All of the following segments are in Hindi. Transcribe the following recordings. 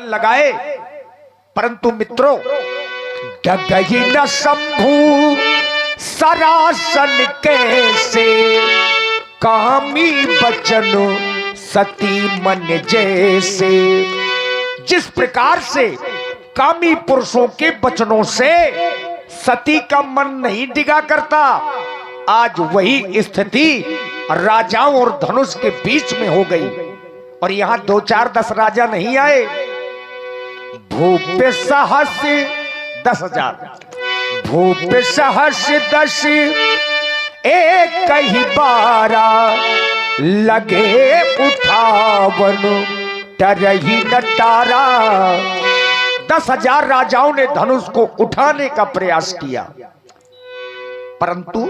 लगाए, परंतु मित्रों डगही न शंभु सरासन कैसे, कामी बचन सती मन जैसे। जिस प्रकार से कामी पुरुषों के वचनों से सती का मन नहीं डिगा करता, आज वही स्थिति राजाओं और धनुष के बीच में हो गई। और यहां 2 4 10 राजा नहीं आए, भूप सहस 10,000, भूप सहस 10 एक ही 12, लगे उठावन टरही न टारा। 10,000 राजाओं ने धनुष को उठाने का प्रयास किया, परंतु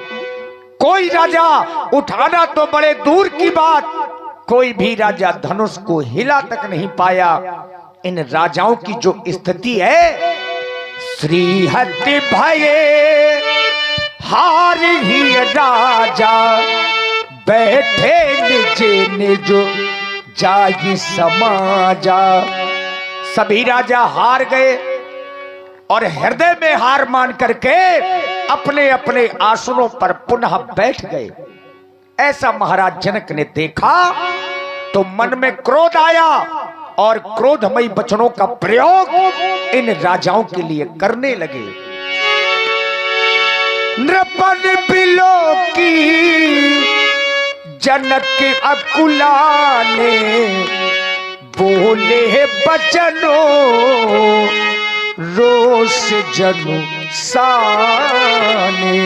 कोई राजा उठाना तो बड़े दूर की बात, कोई भी राजा धनुष को हिला तक नहीं पाया। इन राजाओं की जो स्थिति है, श्रीहति भये हार ही राजा, बैठे निज निज जागी समाजा। सभी राजा हार गए और हृदय में हार मान करके अपने अपने आसनों पर पुनः बैठ गए। ऐसा महाराज जनक ने देखा तो मन में क्रोध आया और क्रोधमयी वचनों का प्रयोग इन राजाओं के लिए करने लगे। नृपन बिलो की जनक अकुलाने, बोले बचनों रोष जनु साने।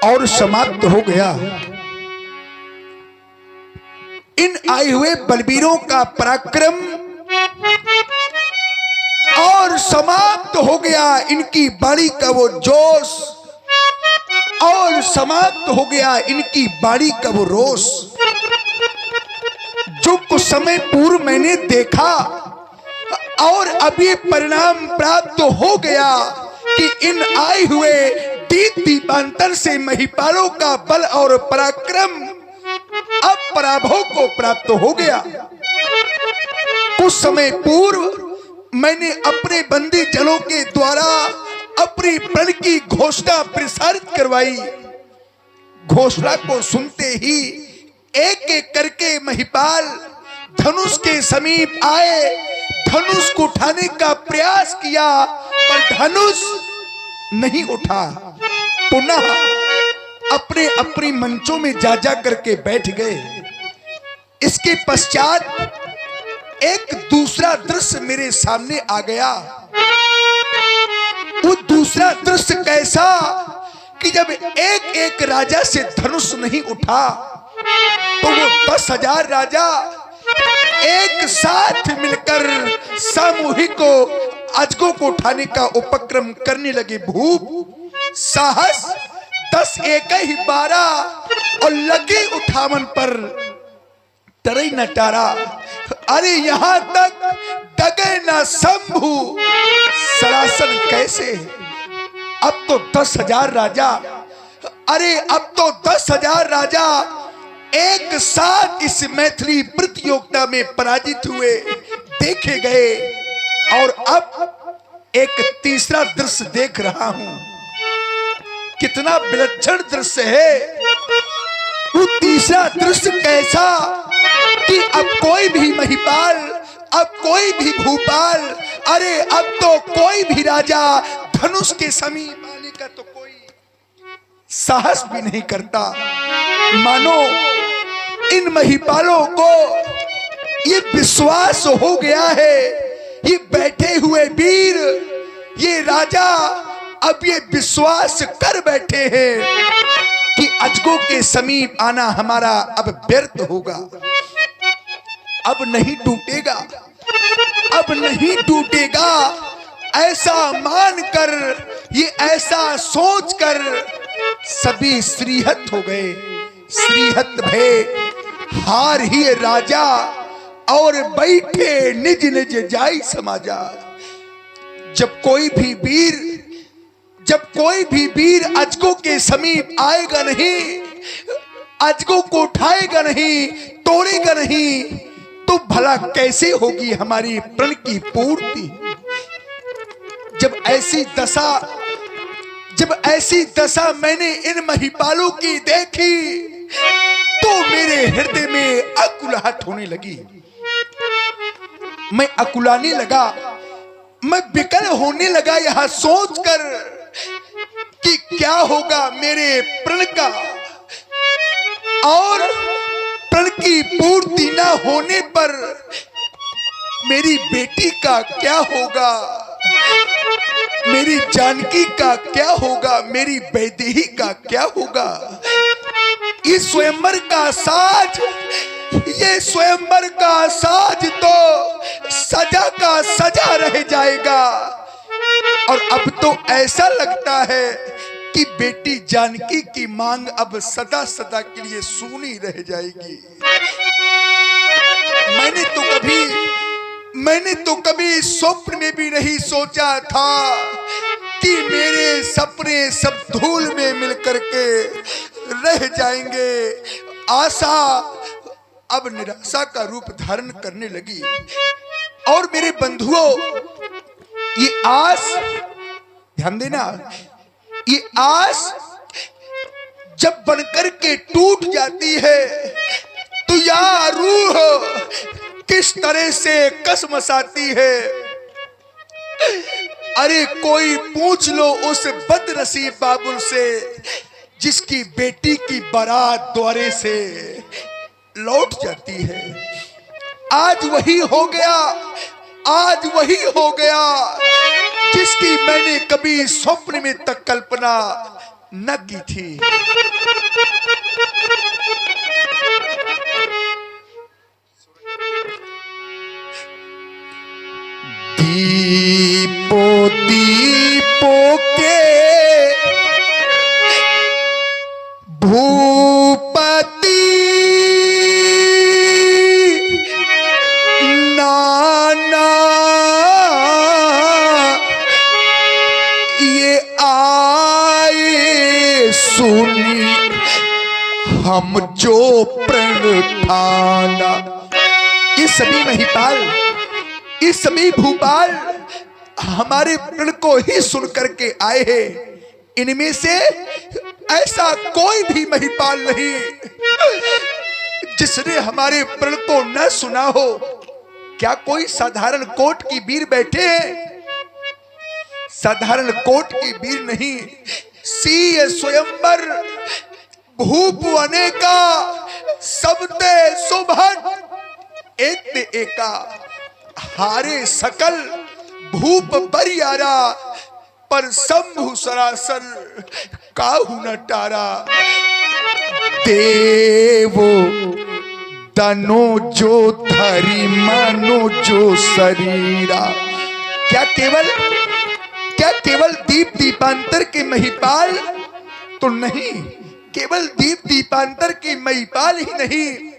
और समाप्त हो गया इन आए हुए बलवीरों का पराक्रम, और समाप्त हो गया इनकी बाड़ी का वो जोश, और समाप्त हो गया इनकी बाड़ी का वो रोष। जो कुछ समय पूर्व मैंने देखा और अभी परिणाम प्राप्त हो गया कि इन आए हुए दीपांतर से महिपालों का बल और पराक्रम अब पराभव को प्राप्त हो गया। कुछ समय पूर्व मैंने अपने बंदी जनों के द्वारा अपनी प्रण की घोषणा प्रसारित करवाई। घोषणा को सुनते ही एक एक करके महिपाल धनुष के समीप आए, धनुष को उठाने का प्रयास किया, पर धनुष नहीं उठा। पुनः अपने अपने मंचों में जा जा करके बैठ गए। इसके पश्चात एक दूसरा दृश्य मेरे सामने आ गया। वो दूसरा दृश्य कैसा कि जब एक एक राजा से धनुष नहीं उठा तो वो 10,000 राजा एक साथ मिलकर सामूहिक अजगों को उठाने का उपक्रम करने लगे। भूप साहस 10 एक ही 12 और लगे उठावन पर तरई न टारा। अरे यहां तक डगे न शंभु सरासन कैसे। अब तो 10,000 राजा, अरे अब तो 10,000 राजा एक साथ इस मैथिली प्रतियोगिता में पराजित हुए देखे गए। और अब एक तीसरा दृश्य देख रहा हूं, कितना विलक्षण दृश्य है। वो तीसरा दृश्य कैसा कि अब कोई भी महिपाल, अब कोई भी भूपाल, अरे अब तो कोई भी राजा धनुष के समीप आने का तो कोई साहस भी नहीं करता। मानो इन महिपालों को ये विश्वास हो गया है, ये बैठे हुए वीर, ये राजा अब ये विश्वास कर बैठे हैं कि अजगों के समीप आना हमारा अब व्यर्थ होगा, अब नहीं टूटेगा, अब नहीं टूटेगा। ऐसा मानकर, ये ऐसा सोचकर सभी श्रीहत हो गए। श्रीहत भय हार ही राजा और बैठे निज निज जाई समाजा। जब कोई भी वीर जब कोई भी वीर अजगों के समीप आएगा नहीं, अजगों को उठाएगा नहीं, तोड़ेगा नहीं, तो भला कैसे होगी हमारी प्रण की पूर्ति। जब ऐसी दशा मैंने इन महिपालों की देखी तो मेरे हृदय में अकुलाहट होने लगी। मैं अकुलाने लगा, मैं विकल होने लगा यह सोचकर कि क्या होगा मेरे प्रण का, और प्रण की पूर्ति न होने पर मेरी बेटी का क्या होगा, मेरी जानकी का क्या होगा, मेरी वैदेही का क्या होगा। इस स्वयंवर का साज, ये स्वयंवर का साज तो सजा का सजा रह जाएगा। और अब तो ऐसा लगता है कि बेटी जानकी की मांग अब सदा सदा के लिए सूनी रह जाएगी। मैंने तो कभी स्वप्न में भी नहीं सोचा था कि मेरे सपने सब धूल में मिलकर के रह जाएंगे। आशा अब निराशा का रूप धारण करने लगी। और मेरे बंधुओं, ये आस, ध्यान देना, ये आस जब बनकर के टूट जाती है तो या रूह किस तरह से कसमसाती है। अरे कोई पूछ लो उस बदनसीब बाबुल से जिसकी बेटी की बारात द्वारे से लौट जाती है। आज वही हो गया, आज वही हो गया जिसकी मैंने कभी स्वप्न में तक कल्पना न की थी। दीपो दीपो के भूपति नाना ये आए सुनी हम जो प्रण ठाना। ये सभी महिपाल, ये सभी भूपाल हमारे प्रण को ही सुन करके आए हैं। इनमें से ऐसा कोई भी महिपाल नहीं जिसने हमारे प्रण को न सुना हो। क्या कोई साधारण कोट की वीर बैठे हैं? साधारण कोट की वीर नहीं, सी स्वयंवर भूप अनेका सबते सुभन एक एका। हारे सकल भूप बरियारा पर शंभु सरासर काहू न टारा। देवो तनो जो धरी मानो जो शरीरा। क्या केवल दीप दीपांतर के महिपाल तो नहीं, केवल दीप दीपांतर के महिपाल ही नहीं,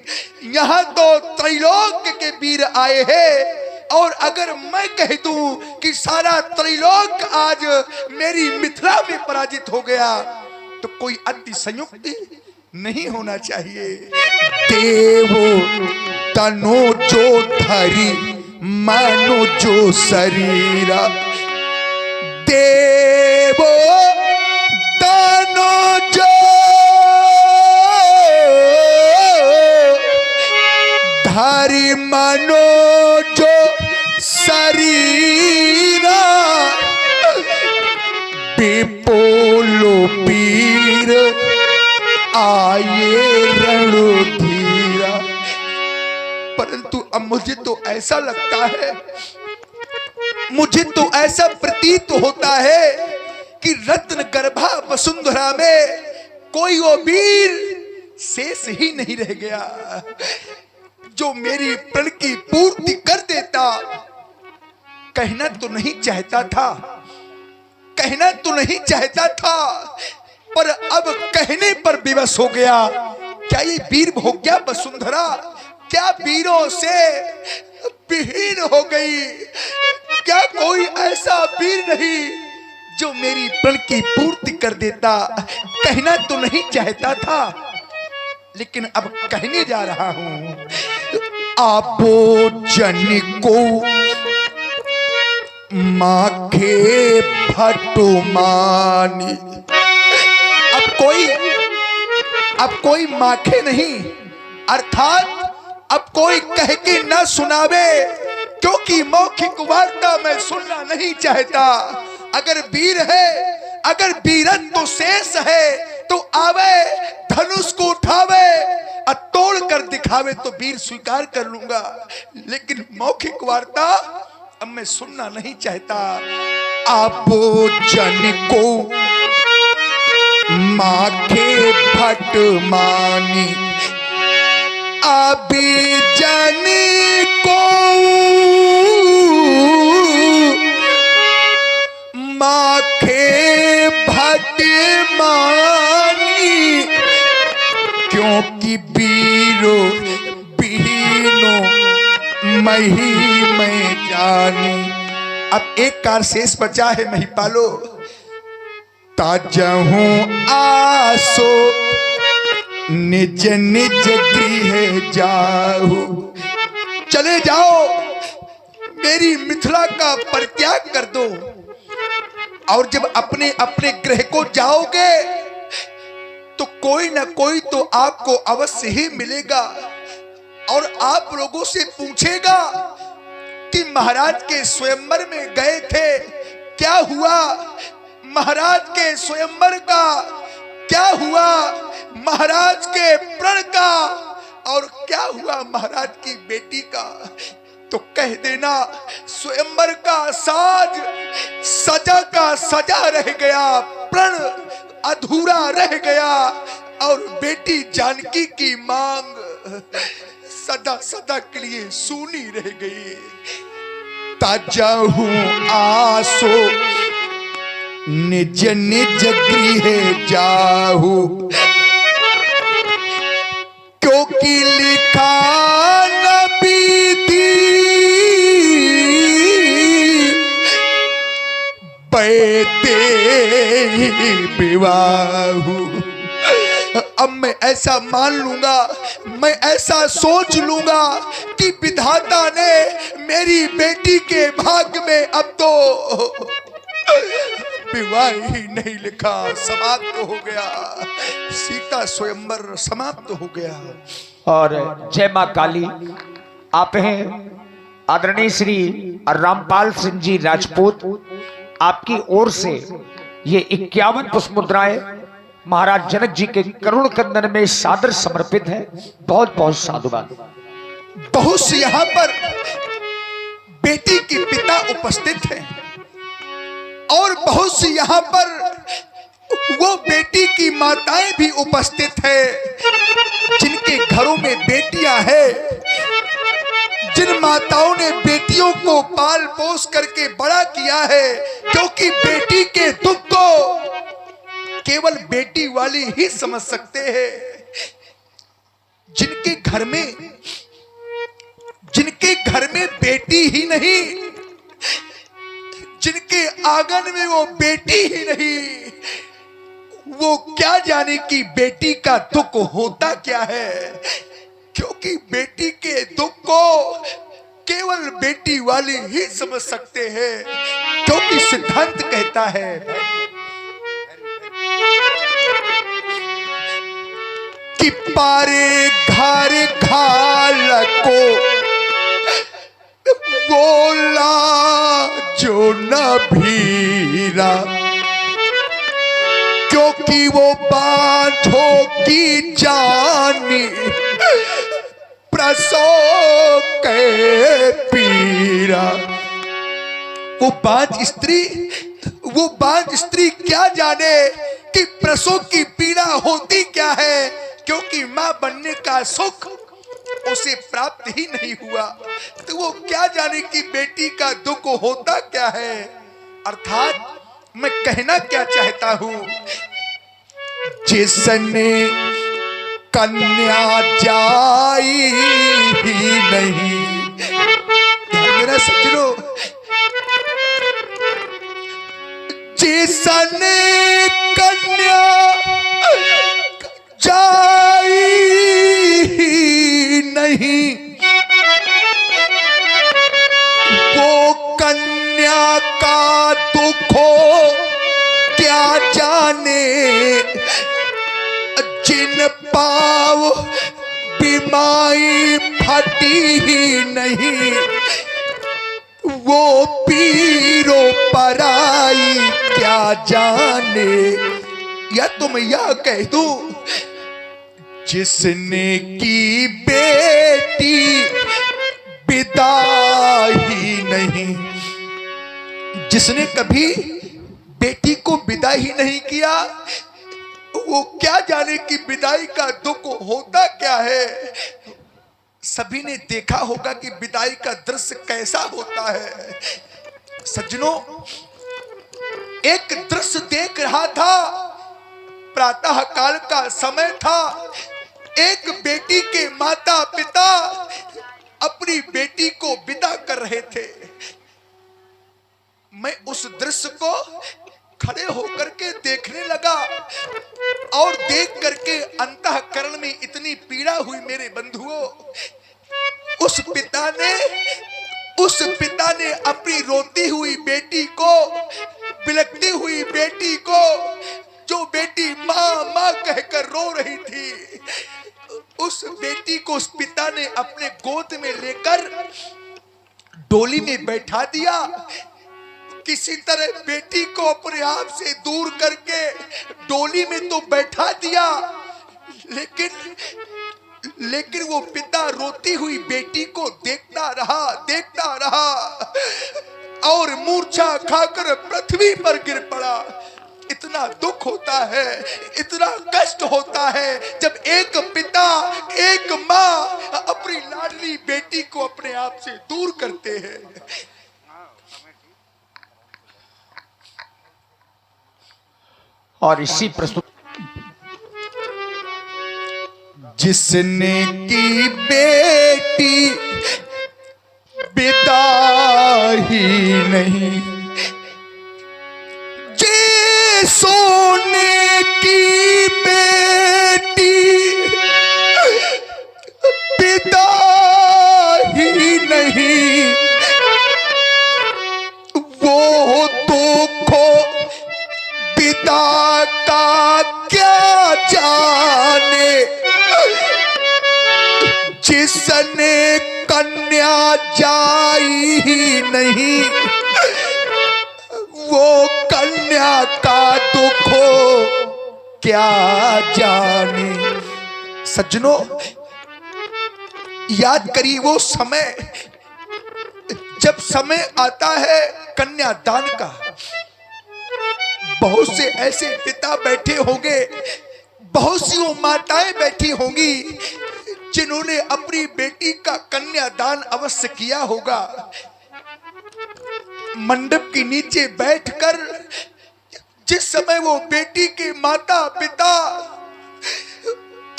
यहाँ तो त्रैलोक्य के वीर आए हैं। और अगर मैं कह दूं कि सारा त्रैलोक आज मेरी मिथिला में पराजित हो गया तो कोई अति संयुक्ति नहीं होना चाहिए। देवो तनो जो धरी मानो जो शरीरा। देवो तनो जो धरी मानो जो शरीरा। विपोलो पीर आए रणधीरा। परंतु अब मुझे तो ऐसा लगता है, मुझे तो ऐसा प्रतीत होता है कि रत्न गर्भा वसुंधरा में कोई वो वीर शेष ही नहीं रह गया जो मेरी प्रण की पूर्ति कर देता। कहना तो नहीं चाहता था, कहना तो नहीं चाहता था, पर अब कहने पर विवश हो गया। क्या ये वीर हो गया वसुंधरा? क्या वीरों से विहीन हो गई? क्या कोई ऐसा वीर नहीं जो मेरी प्रण की पूर्ति कर देता। कहना तो नहीं चाहता था, लेकिन अब कहने जा रहा हूं। आपो जन को माखे भट्टो मानी। अब कोई माखे नहीं, अर्थात अब कोई कह के न सुनावे, क्योंकि मौखिक वार्ता मैं सुनना नहीं चाहता। अगर वीर है, अगर वीरत्व शेष है तो आवे, धनुष को उठावे और तोड़ कर दिखावे तो वीर स्वीकार कर लूंगा, लेकिन मौखिक वार्ता अब मैं सुनना नहीं चाहता। आपो जन को माखे भट मानी, अभी जन को माखे भट मानी, क्योंकि बीरो बीनो मही में जानी। अब एक कार शेष बचा है महिपालो। ताजहूं आसो निज निज गृह जाहू। चले जाओ, मेरी मिथिला का परित्याग कर दो, और जब अपने अपने गृह को जाओगे तो कोई ना कोई तो आपको अवश्य ही मिलेगा, और आप लोगों से पूछेगा कि महाराज के स्वयंवर में गए थे, क्या हुआ? महाराज के स्वयंवर का क्या हुआ? महाराज के प्रण का, और क्या हुआ महाराज की बेटी का? तो कह देना स्वयंवर का साज सजा का सजा रह गया, प्रण अधूरा रह गया, और बेटी जानकी की मांग सदा सदा के लिए सूनी रह गई। ताजहूं आसो निज निज गृह जाहू, क्योंकि लिखा न बीती बैते विवाहू। अब मैं ऐसा मान लूंगा, मैं ऐसा सोच लूंगा कि विधाता ने मेरी बेटी के भाग्य में अब तो विवाह ही नहीं लिखा, समाप्त हो गया, सीता स्वयंवर समाप्त हो गया। और जय मां काली। आप हैं आदरणीय श्री रामपाल सिंह जी राजपूत, आपकी ओर से ये 51 पुष्प मुद्राएं महाराज जनक जी के करुण कंदन में सादर समर्पित है। बहुत बहुत साधुवाद। बहुत से यहाँ पर बेटी के पिता उपस्थित हैं, और बहुत सी यहाँ पर वो बेटी की माताएं भी उपस्थित है, जिनके घरों में बेटियां हैं, जिन माताओं ने बेटियों को पाल पोस करके बड़ा किया है, क्योंकि बेटी के दुख को केवल बेटी वाली ही समझ सकते हैं। जिनके घर में बेटी ही नहीं, जिनके आंगन में वो बेटी ही नहीं, वो क्या जाने कि बेटी का दुख होता क्या है, क्योंकि बेटी के दुख को केवल बेटी वाले ही समझ सकते हैं, क्योंकि सिद्धांत कहता है कि पारे घर खाल को बोला जो न भीरा, क्योंकि वो बांझों की जानी प्रसव के पीरा। वो बांझ स्त्री क्या जाने कि प्रसव की पीड़ा होती क्या है, क्योंकि मां बनने का सुख उसे प्राप्त ही नहीं हुआ, तो वो क्या जाने कि बेटी का दुख होता क्या है। अर्थात मैं कहना क्या चाहता हूं, जिसने कन्या जाई ही नहीं, मेरा सज्जनों, जिसन कन्या जाई नहीं, वो कन्या का दुख हो क्या जाने, जिन पाव बीमाई फटी ही नहीं, वो पीरो पराई क्या जाने। या तुम यह कह दो, जिसने की बेटी विदा ही नहीं, जिसने कभी बेटी को विदा ही नहीं किया, वो क्या जाने कि विदाई का दुख होता क्या है। सभी ने देखा होगा कि विदाई का दृश्य कैसा होता है। सज्जनों, एक दृश्य देख रहा था, प्रातः काल का समय था, एक बेटी के माता पिता अपनी बेटी को विदा कर रहे थे। मैं उस दृश्य को खड़े होकर के देखने लगा और देख करके अंतःकरण में इतनी पीड़ा हुई मेरे बंधुओं। उस पिता ने अपनी रोती हुई बेटी को, बिलखती हुई बेटी को, जो बेटी माँ माँ कहकर रो रही थी, उस बेटी को उस पिता ने अपने गोद में लेकर डोली में बैठा दिया। किसी तरह बेटी को अपने आप से दूर करके डोली में तो बैठा दिया, लेकिन वो पिता रोती हुई बेटी को देखता रहा और मूर्छा खाकर पृथ्वी पर गिर पड़ा। इतना दुख होता है, इतना कष्ट होता है जब एक पिता, एक माँ अपनी लाडली बेटी को अपने आप से दूर करते हैं। और इसी प्रस्तुत, जिसने की बेटी विदा ही नहीं, जे सोने की बेटी विदा ही नहीं, वो दुख पिता का क्या जाने, जिसने कन्या जाई ही नहीं, वो कन्या का दुख क्या जाने। सज्जनों, याद करिए वो समय, जब समय आता है कन्यादान का। बहुत से ऐसे पिता बैठे होंगे, बहुत सी वो माताएं बैठी होंगी जिन्होंने अपनी बेटी का कन्यादान अवश्य किया होगा। मंडप के नीचे बैठकर जिस समय वो बेटी के माता पिता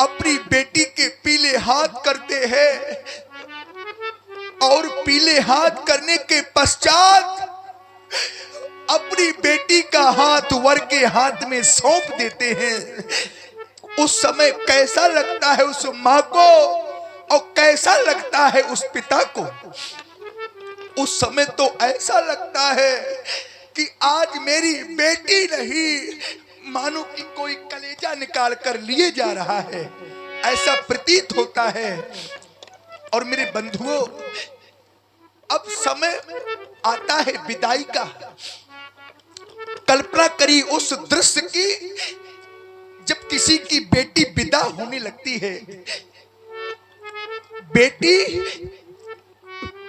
अपनी बेटी के पीले हाथ करते हैं और पीले हाथ करने के पश्चात अपनी बेटी का हाथ वर के हाथ में सौंप देते हैं, उस समय कैसा लगता है उस माँ को और कैसा लगता है उस पिता को। उस समय तो ऐसा लगता है कि आज मेरी बेटी नहीं, मानो कि कोई कलेजा निकाल कर लिए जा रहा है, ऐसा प्रतीत होता है। और मेरे बंधुओं, अब समय आता है विदाई का। कल्पना करिए उस दृश्य की जब किसी की बेटी विदा होने लगती है।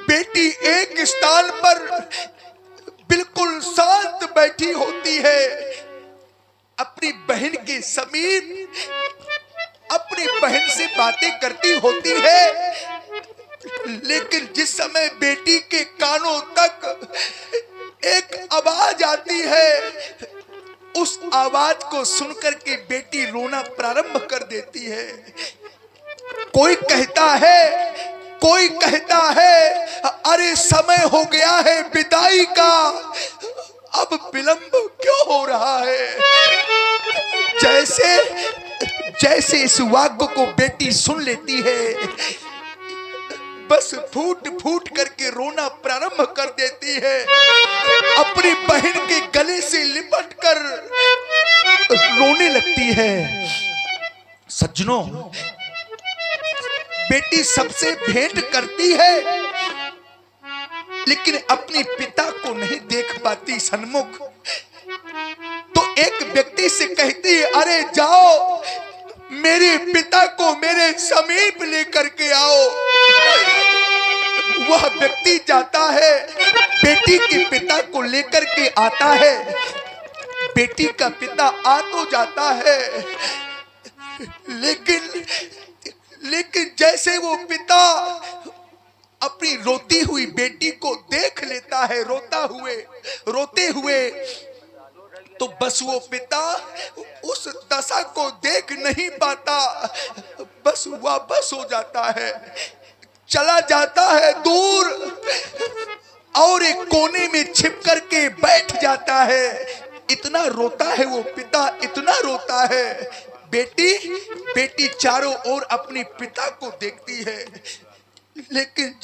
बेटी एक स्थान पर बिल्कुल शांत बैठी होती है, अपनी बहन के समीप अपनी बहन से बातें करती होती है, लेकिन जिस समय बेटी के कानों तक एक आवाज आती है, उस आवाज को सुनकर के बेटी रोना प्रारंभ कर देती है। कोई कहता है अरे समय हो गया है विदाई का, अब विलंब क्यों हो रहा है? जैसे जैसे इस वाक्य को बेटी सुन लेती है, बस फूट फूट करके रोना प्रारंभ कर देती है। अपनी बहन के गले से लिपट कर रोने लगती है। सज्जनों, बेटी सबसे भेंट करती है, लेकिन अपने पिता को नहीं देख पाती सन्मुख। तो एक व्यक्ति से कहती है, अरे जाओ मेरे पिता को मेरे समीप लेकर के आओ। वह व्यक्ति जाता है, बेटी के पिता को लेकर के आता है। बेटी का पिता आ तो जाता है, लेकिन जैसे वो पिता अपनी रोती हुई बेटी को देख लेता है रोते हुए, तो बस वो पिता उस दशा को देख नहीं पाता, बस वापस हो जाता है, चला जाता है दूर और एक कोने में छिप करके बैठ जाता है। इतना रोता है वो पिता, इतना रोता है। बेटी चारों ओर अपने पिता को देखती है, लेकिन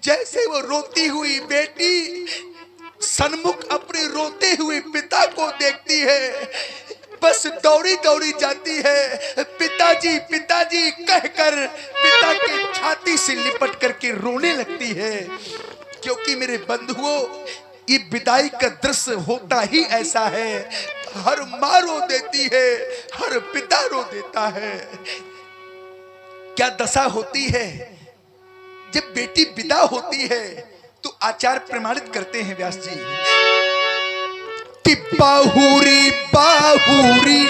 जैसे वो रोती हुई बेटी सन्मुख अपने रोते हुए पिता को देखती है, बस दौड़ी दौड़ी जाती है। पिताजी पिताजी कहकर पिता के छाती से लिपट करके रोने लगती है। क्योंकि मेरे बंधुओं, ये विदाई का दृश्य होता ही ऐसा है। हर माँ रो देती है, हर पिता रो देता है। क्या दशा होती है जब बेटी विदा होती है? तो आचार्य प्रमाणित करते हैं व्यास जी कि बाहुरी बाहुरी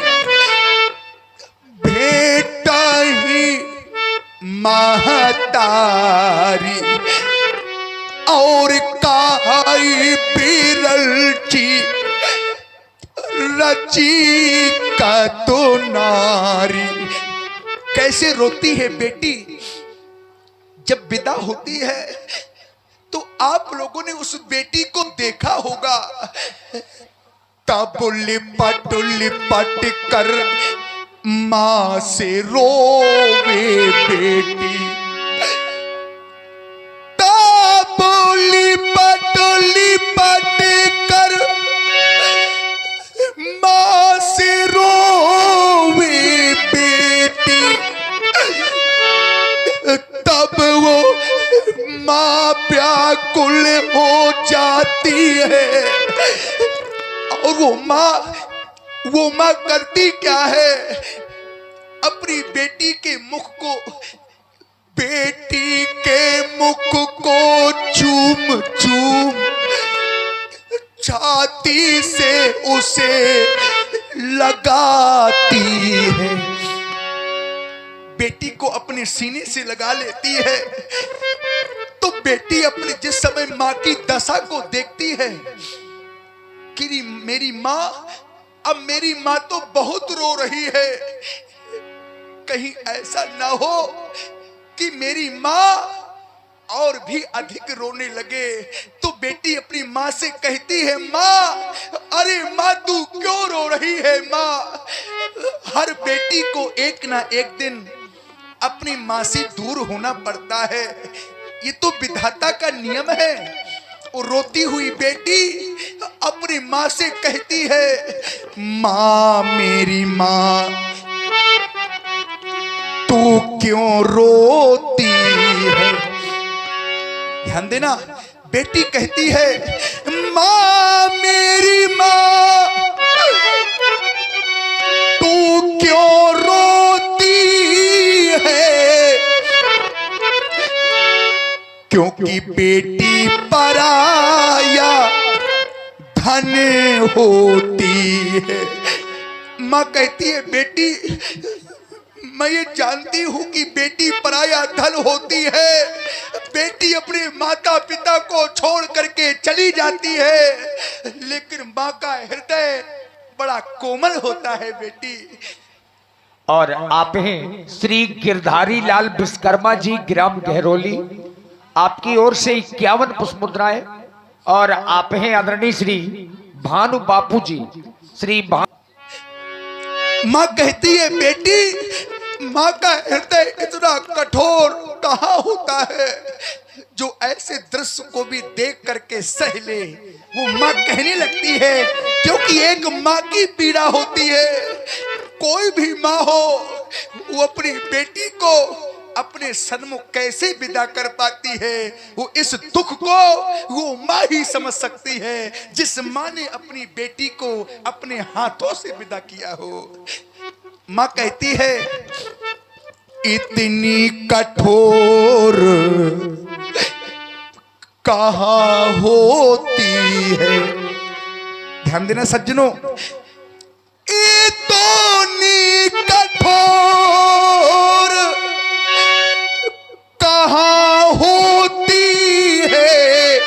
बेटा ही महतारी और काई बिरलची रची का तो नारी। कैसे रोती है बेटी जब विदा होती है। तो आप लोगों ने उस बेटी को देखा होगा, तब लिपट लिपट कर मां से रोवे बेटी, तब लिपट लिपट कर मां से रोवे बेटी, तब वो मां व्याकुल हो जाती है। और वो मां करती क्या है? अपनी बेटी के मुख को चूम चूम छाती से उसे लगाती है। बेटी को अपने सीने से लगा लेती है। तो बेटी अपने जिस समय मां की दशा को देखती है कि मेरी मां तो बहुत रो रही है, कहीं ऐसा ना हो कि मेरी मां और भी अधिक रोने लगे। तो बेटी अपनी मां से कहती है, मां, अरे मां तू क्यों रो रही है? मां, हर बेटी को एक ना एक दिन अपनी मां से दूर होना पड़ता है, ये तो विधाता का नियम है। और रोती हुई बेटी अपनी मां से कहती है, मां मेरी मां तू क्यों रोती है? ध्यान देना, बेटी कहती है, मां मेरी मां तू क्यों रोती है? क्योंकि बेटी पराया धन होती है। मां कहती है, बेटी मैं ये जानती हूं कि बेटी पराया धन होती है। बेटी अपने माता पिता को छोड़ करके चली जाती है, लेकिन मां का हृदय बड़ा कोमल होता है बेटी। और आप हैं श्री गिरधारी लाल विश्वकर्मा जी, ग्राम गहरोली, आपकी ओर से 51 पुष्प मुद्राएं। और आप हैं आदरणीय श्री भानु बापू जी। श्री माँ कहती है बेटी, माँ का हृदय इतना कठोर कहाँ होता है जो ऐसे दृश्य को भी देख करके सह ले। वो माँ कहने लगती है, क्योंकि एक माँ की पीड़ा होती है। कोई भी माँ हो वो अपनी बेटी को अपने सन्मुख कैसे विदा कर पाती है, वो इस दुख को वो माँ ही समझ सकती है जिस माँ ने अपनी बेटी को अपने हाथों से विदा किया हो। माँ कहती है, इतनी कठोर कहाँ होती है। ध्यान देना सज्जनों, इतनी कठोर कहाँ होती है,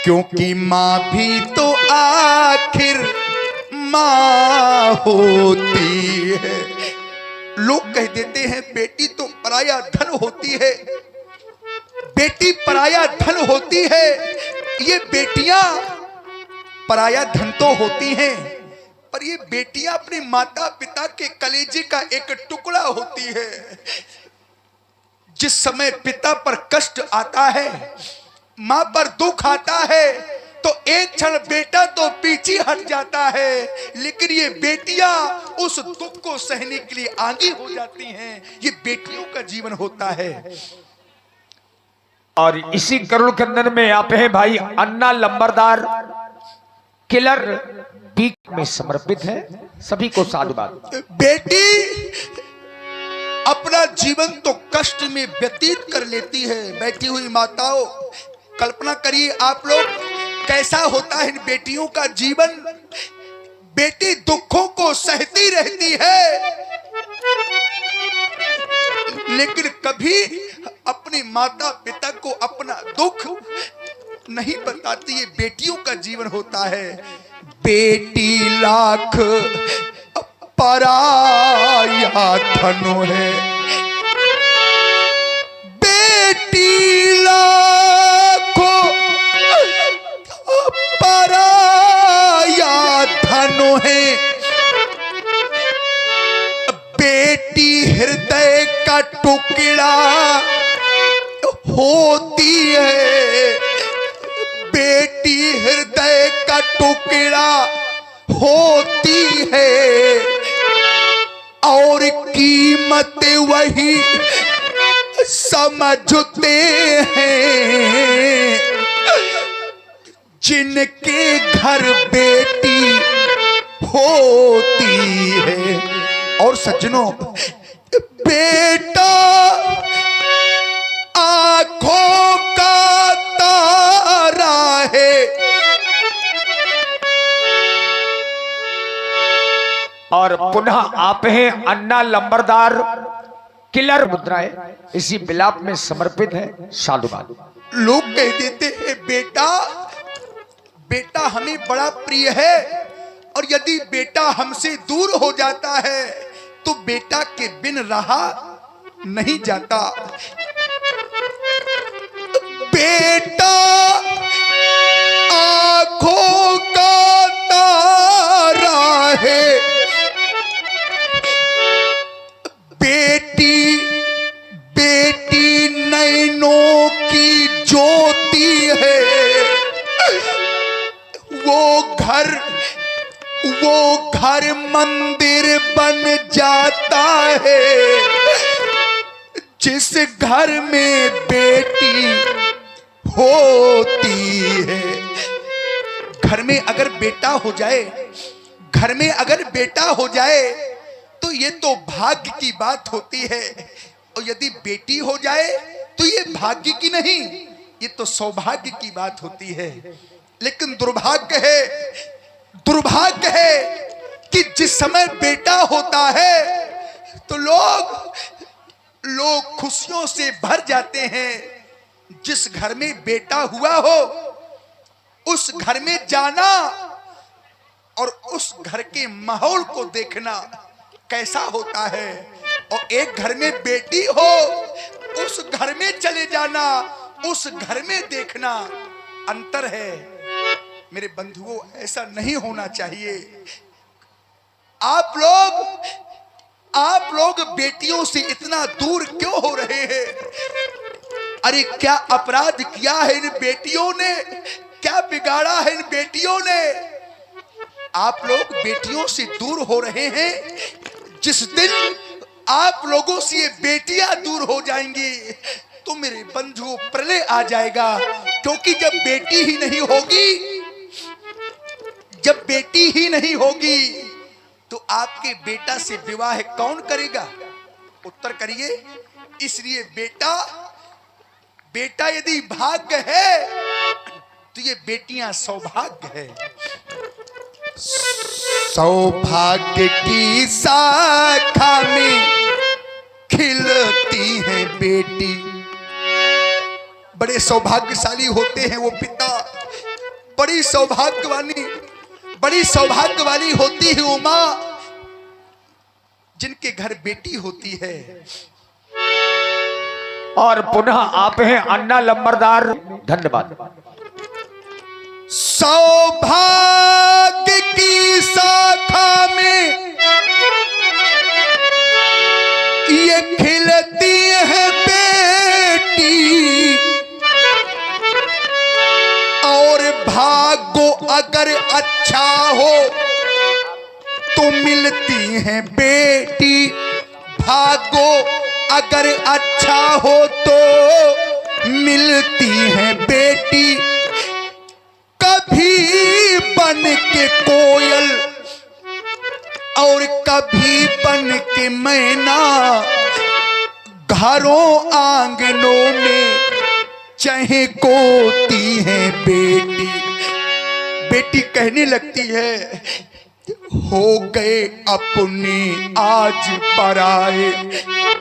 क्योंकि माँ भी तो आखिर माँ होती है। लोग कह देते हैं बेटी तो पराया धन होती है, बेटी पराया धन होती है। ये बेटियां पराया धन तो होती हैं, पर ये बेटियां अपने माता पिता के कलेजे का एक टुकड़ा होती है। जिस समय पिता पर कष्ट आता है, मां पर दुख आता है, तो एक क्षण बेटा तो पीछे हट जाता है, लेकिन ये बेटियां उस दुख को सहने के लिए आगे हो जाती हैं। ये बेटियों का जीवन होता है। और इसी करुण कंदन में आप हैं भाई अन्ना लंबरदार किलर पीक में समर्पित है। सभी को साधुवाद। बेटी अपना जीवन तो कष्ट में व्यतीत कर लेती है। बैठी हुई माताओं, कल्पना करिए आप लोग, कैसा होता है इन बेटियों का जीवन। बेटी दुखों को सहती रहती है, लेकिन कभी अपने माता पिता को अपना दुख नहीं बताती है। बेटियों का जीवन होता है। बेटी लाख पराया धन है, बेटी लाखों पराया धन है, बेटी हृदय का टुकड़ा होती है, बेटी हृदय का टुकड़ा होती है, और कीमत वही समझते हैं जिनके घर बेटी होती है। और सज्जनों, बेटा आंखों का तारा है, और पुनः आप हैं अन्ना लंबरदार किलर मुद्राएं इसी विलाप में समर्पित है। साधुवाद। लोग कह देते हैं बेटा, बेटा हमें बड़ा प्रिय है, और यदि बेटा हमसे दूर हो जाता है तो बेटा के बिन रहा नहीं जाता। बेटा आंखों का तारा है, बेटी बेटी नैनों की ज्योति है। वो घर मंदिर बन जाता है जिस घर में बेटी होती है। घर में अगर बेटा हो जाए, घर में अगर बेटा हो जाए तो ये तो भाग्य की बात होती है, और यदि बेटी हो जाए तो ये भाग्य की नहीं, ये तो सौभाग्य की बात होती है। लेकिन दुर्भाग्य है कि जिस समय बेटा होता है तो लोग खुशियों से भर जाते हैं। जिस घर में बेटा हुआ हो उस घर में जाना और उस घर के माहौल को देखना कैसा होता है, और एक घर में बेटी हो उस घर में चले जाना उस घर में देखना अंतर है। मेरे बंधुओं, ऐसा नहीं होना चाहिए। आप लोग बेटियों से इतना दूर क्यों हो रहे हैं? अरे क्या अपराध किया है इन बेटियों ने? क्या बिगाड़ा है इन बेटियों ने? आप लोग बेटियों से दूर हो रहे हैं। जिस दिन आप लोगों से ये बेटियां दूर हो जाएंगी तो मेरे बंधुओं प्रलय आ जाएगा। क्योंकि जब बेटी ही नहीं होगी तो आपके बेटा से विवाह कौन करेगा? उत्तर करिए। इसलिए बेटा यदि भाग्य है तो ये बेटियां सौभाग्य है। सौभाग्य की शाखा में खिलती है बेटी। बड़े सौभाग्यशाली होते हैं वो पिता। बड़ी सौभाग्यवाली होती है वो मां जिनके घर बेटी होती है। और पुनः आप हैं अन्ना लंबरदार। धन्यवाद। सौभाग्य की शाखा में ये खिलती है बेटी और भाग्य अगर अच्छा हो तो मिलती है बेटी। भाग्य अगर अच्छा हो तो मिलती है बेटी। कभी बन के कोयल और कभी बन के मैना घरों आंगनों में चहकोती है बेटी। बेटी कहने लगती है, हो गए अपने आज पराए।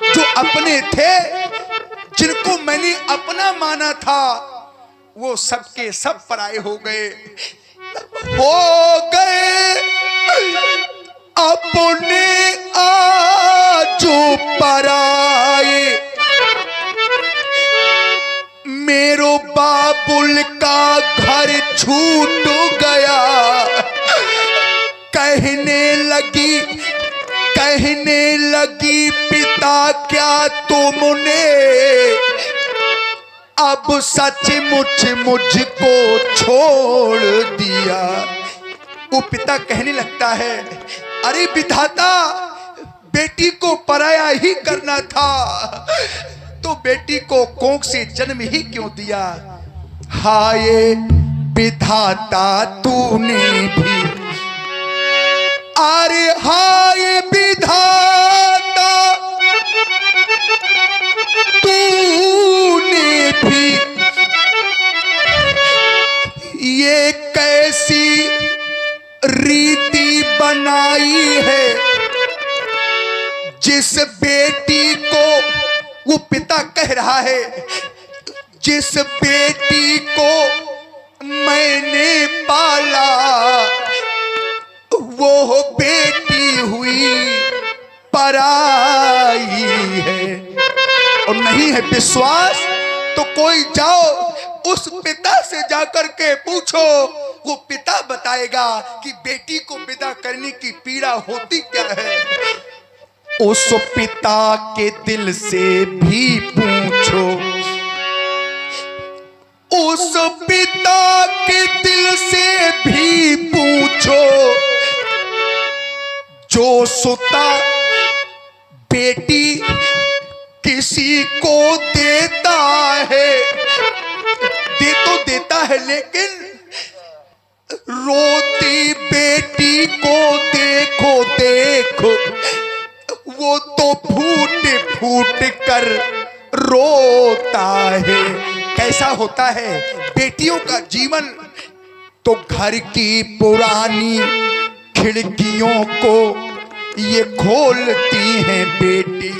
जो अपने थे, जिनको मैंने अपना माना था, वो सबके सब पराए हो गए। हो गए अपने आज पराए। मेरो बाबुल का घर छूट गया। कहने लगी पिता क्या तुमने अब सचमुच मुझको छोड़ दिया। वो पिता कहने लगता है, अरे विधाता, बेटी को पराया ही करना था तो बेटी को कोख से जन्म ही क्यों दिया। हाय विधाता तूने भी, अरे हाय विधाता तूने भी ये कैसी रीति बनाई है। जिस बेटी को, वो पिता कह रहा है, जिस बेटी को मैंने पाला वो बेटी हुई पराई है। और नहीं है विश्वास तो कोई जाओ उस पिता से जाकर के पूछो। वो पिता बताएगा कि बेटी को विदा करने की पीड़ा होती क्या है। उस पिता के दिल से भी पूछो। उस पिता के दिल से भी पूछो। जो सुता बेटी किसी को देता है, तो देता है, लेकिन रोती बेटी को देखो वो तो फूट फूट कर रोता है। कैसा होता है बेटियों का जीवन? तो घर की पुरानी खिड़कियों को ये खोलती है बेटी।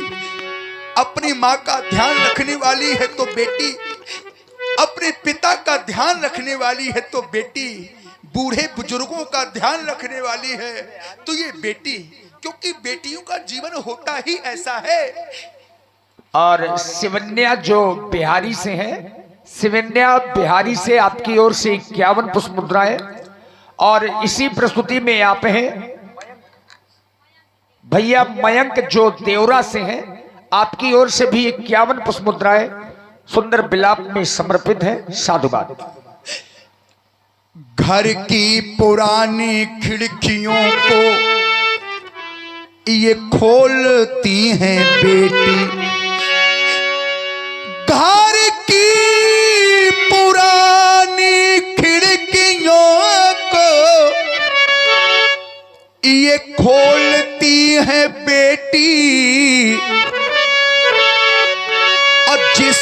अपनी माँ का ध्यान रखने वाली है तो बेटी, अपने पिता का ध्यान रखने वाली है तो बेटी, बूढ़े बुजुर्गों का ध्यान रखने वाली है तो ये बेटी। क्योंकि बेटियों का जीवन होता ही ऐसा है। और शिवन्या जो बिहारी से है, शिवन्या बिहारी से आपकी ओर से 51 पुष्प मुद्राएं, और इसी प्रस्तुति में आप हैं भैया मयंक जो देवरा से हैं, आपकी ओर से भी 51 पुष्प मुद्राएं सुंदर विलाप में समर्पित है। साधुवाद। घर की पुरानी खिड़कियों को ये खोलती हैं बेटी, घर की पुरानी खिड़कियों को ये खोलती है बेटी, और जिस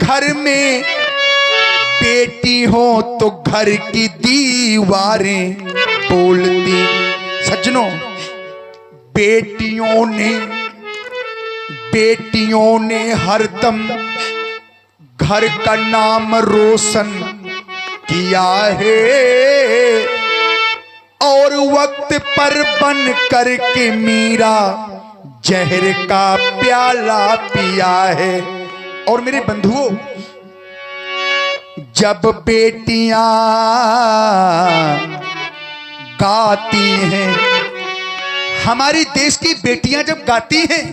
घर में बेटी हो तो घर की दीवारें बोलती। सज्जनों, बेटियों ने हरदम घर का नाम रोशन किया है, और वक्त पर बन करके मीरा जहर का प्याला पिया है। और मेरे बंधुओं, जब बेटियां गाती हैं, हमारे देश की बेटियां जब गाती हैं,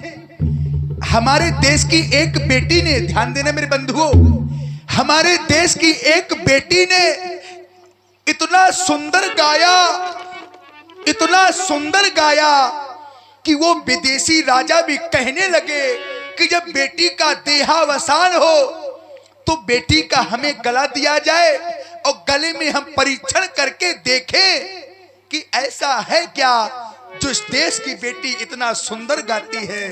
हमारे देश की एक बेटी ने, ध्यान देना मेरे बंधुओं, हमारे देश की एक बेटी ने इतना सुंदर गाया कि वो विदेशी राजा भी कहने लगे कि जब बेटी का देहावसान हो तो बेटी का हमें गला दिया जाए और गले में हम परीक्षण करके देखें कि ऐसा है क्या जो इस देश की बेटी इतना सुंदर गाती है।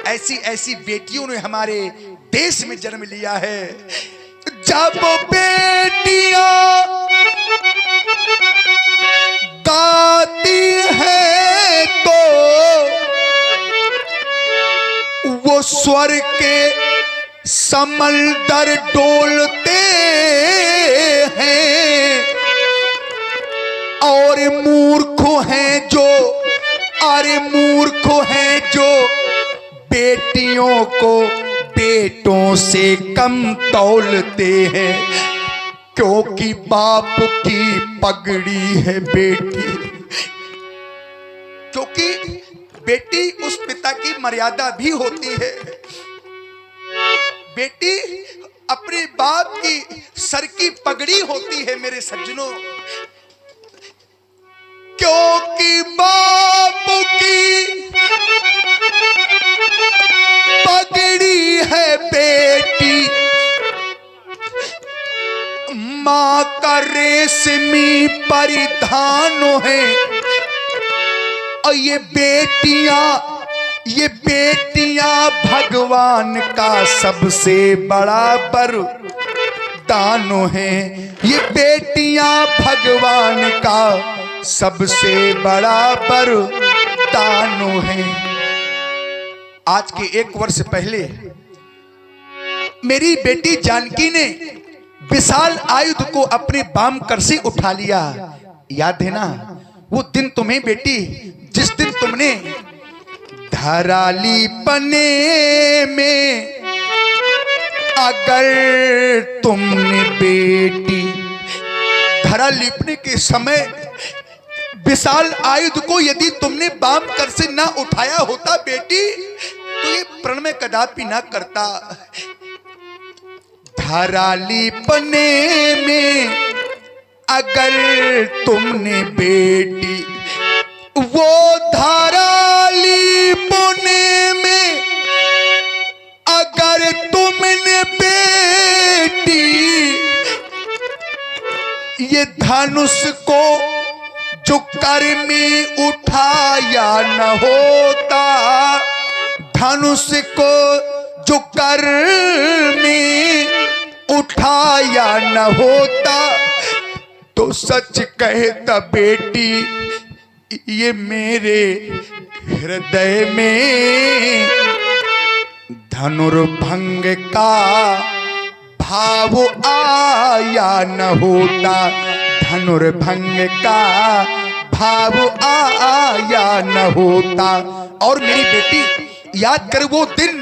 ऐसी बेटियों ने हमारे देश में जन्म लिया है। जब बेटियां गाती हैं तो वो स्वर के समंदर डोलते हैं, और मूर्ख हैं जो बेटियों को बेटों से कम तौलते हैं, क्योंकि बाप की पगड़ी है बेटी। क्योंकि बेटी उस पिता की मर्यादा भी होती है। बेटी अपने बाप की सर की पगड़ी होती है मेरे सज्जनों, क्योंकि बाप की पगड़ी है बेटी, मां का रेशमी परिधान है। और ये बेटियां भगवान का सबसे बड़ा वरदान है। ये बेटियां भगवान का सबसे बड़ा वरदान है। आज के 1 वर्ष पहले मेरी बेटी जानकी ने विशाल आयुध को अपने बाम कर से उठा लिया। याद है ना वो दिन तुम्हें बेटी, जिस दिन तुमने धराली पने में, अगर तुमने बेटी धरा लिपने के समय विशाल आयुध को यदि तुमने बाम कर से ना उठाया होता बेटी, तो ये प्रण में कदापि ना करता। धराली पने में अगर तुमने बेटी, वो धराली पने में अगर तुमने बेटी, ये धनुष को जो कर में उठाया न होता, धनुष को जो कर में उठाया न होता, तो सच कहता बेटी ये मेरे हृदय में धनुर्भंग का भाव आया न होता, धनुर्भंग का भाव आया न होता। और मेरी बेटी याद कर वो दिन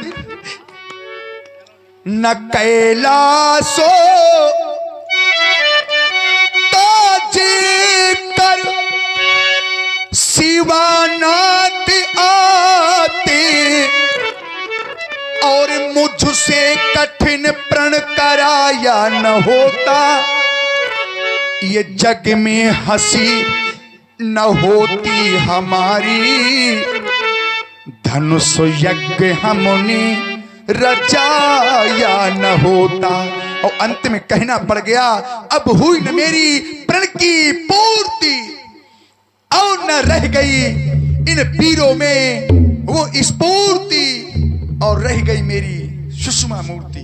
न कैलासो ताजे कर शिवानाथ आते, और मुझसे कठिन प्रण कराया न होता, ये जग में हंसी न होती हमारी, धनुष यज्ञ हमने रचाया न होता। और अंत में कहना पड़ गया, अब हुई न मेरी प्रण की पूर्ति, और न रह गई इन वीरों में वो स्फूर्ति, और रह गई मेरी सुषमा मूर्ति।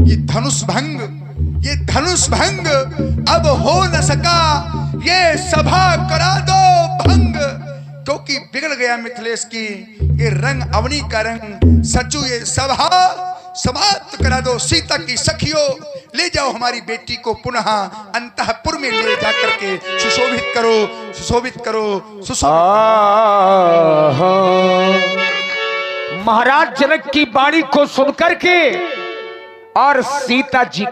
ये धनुष भंग अब हो न सका, ये सभा करा दो भंग, क्योंकि बिगड़ गया मिथिलेश की ये रंग अवनी का रंग। सचू ये सभा समाप्त करा दो। सीता की सखियों, ले जाओ हमारी बेटी को पुनः अंतःपुर में ले जाकर के सुशोभित करो। महाराज जनक की वाणी को सुनकर के और सीता जी